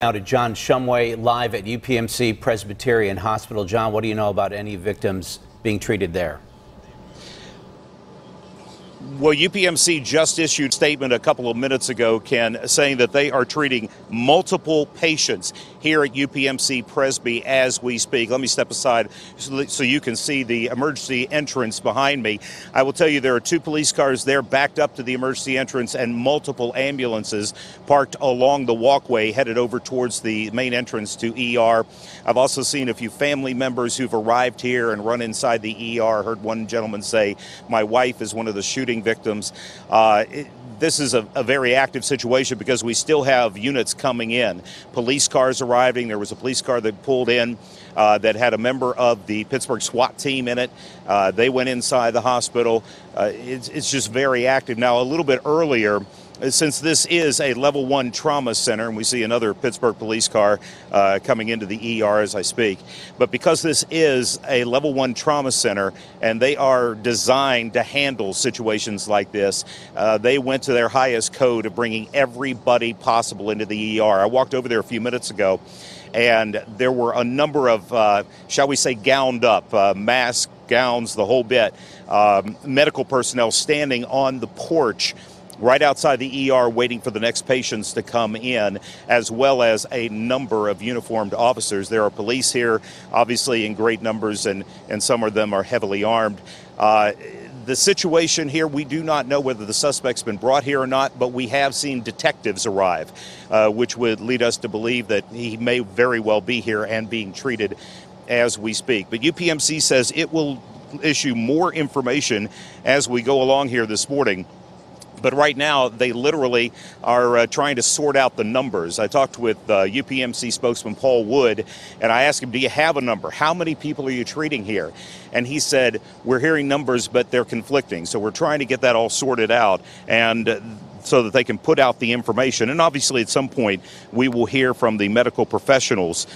Now to John Shumway live at UPMC Presbyterian Hospital. John, what do you know about any victims being treated there? Well, UPMC just issued a statement a couple of minutes ago, Ken, saying that they are treating multiple patients here at UPMC Presby as we speak. Let me step aside so you can see the emergency entrance behind me. I will tell you there are 2 police cars there backed up to the emergency entrance and multiple ambulances parked along the walkway headed over towards the main entrance to ER. I've also seen a few family members who've arrived here and run inside the ER. Heard one gentleman say, "My wife is one of the shooting victims." This is a very active situation because we still have units coming in. Police cars arriving. There was a police car that pulled in that had a member of the Pittsburgh SWAT team in it. They went inside the hospital. It's just very active. Now, a little bit earlier, since this is a level 1 trauma center, and we see another Pittsburgh police car coming into the ER as I speak, but because this is a level 1 trauma center and they are designed to handle situations like this, they went to their highest code of bringing everybody possible into the ER. I walked over there a few minutes ago, and there were a number of, shall we say, gowned up, masks, gowns, the whole bit, medical personnel standing on the porch right outside the ER waiting for the next patients to come in, as well as a number of uniformed officers. There are police here, obviously in great numbers, and some of them are heavily armed. The situation here, we do not know whether the suspect's been brought here or not, but we have seen detectives arrive, which would lead us to believe that he may very well be here and being treated as we speak. But UPMC says it will issue more information as we go along here this morning. But right now, they literally are trying to sort out the numbers. I talked with UPMC spokesman Paul Wood, and I asked him, do you have a number? How many people are you treating here? And he said, we're hearing numbers, but they're conflicting. So we're trying to get that all sorted out, and so that they can put out the information. And obviously, at some point, we will hear from the medical professionals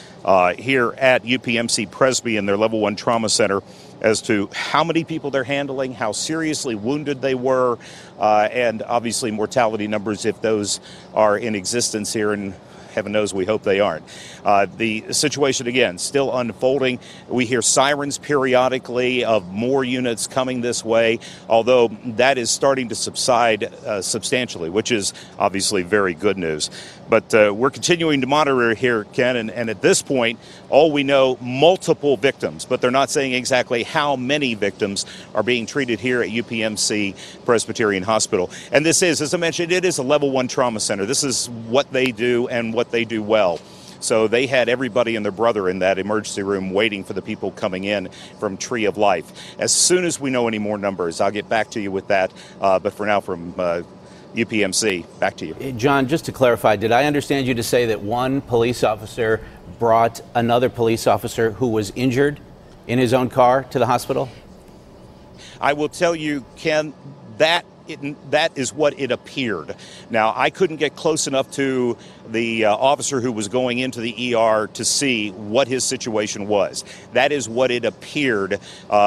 here at UPMC Presby in their level 1 trauma center as to how many people they're handling, how seriously wounded they were, and obviously mortality numbers if those are in existence here, and heaven knows we hope they aren't. The situation, again, still unfolding. We hear sirens periodically of more units coming this way, although that is starting to subside substantially, which is obviously very good news. But we're continuing to monitor here, Ken, and at this point, all we know, multiple victims, but they're not saying exactly how many victims are being treated here at UPMC Presbyterian Hospital. And this is, as I mentioned, it is a level 1 trauma center. This is what they do and what they do well. So they had everybody and their brother in that emergency room waiting for the people coming in from Tree of Life. As soon as we know any more numbers, I'll get back to you with that. But for now, from UPMC, back to you. John, just to clarify, did I understand you to say that one police officer brought another police officer who was injured in his own car to the hospital? I will tell you, Ken, that is what it appeared. Now, I couldn't get close enough to the officer who was going into the ER to see what his situation was. That is what it appeared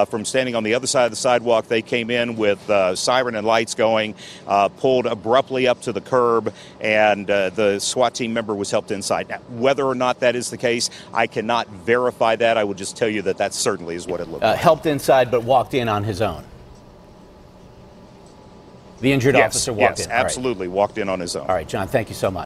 from standing on the other side of the sidewalk. They came in with siren and lights going, pulled abruptly up to the curb, and the SWAT team member was helped inside. Now, whether or not that is the case, I cannot verify that. I will just tell you that that certainly is what it looked like. Helped inside, but walked in on his own. The injured officer walked in. Yes, absolutely, walked in on his own. All right, John, thank you so much.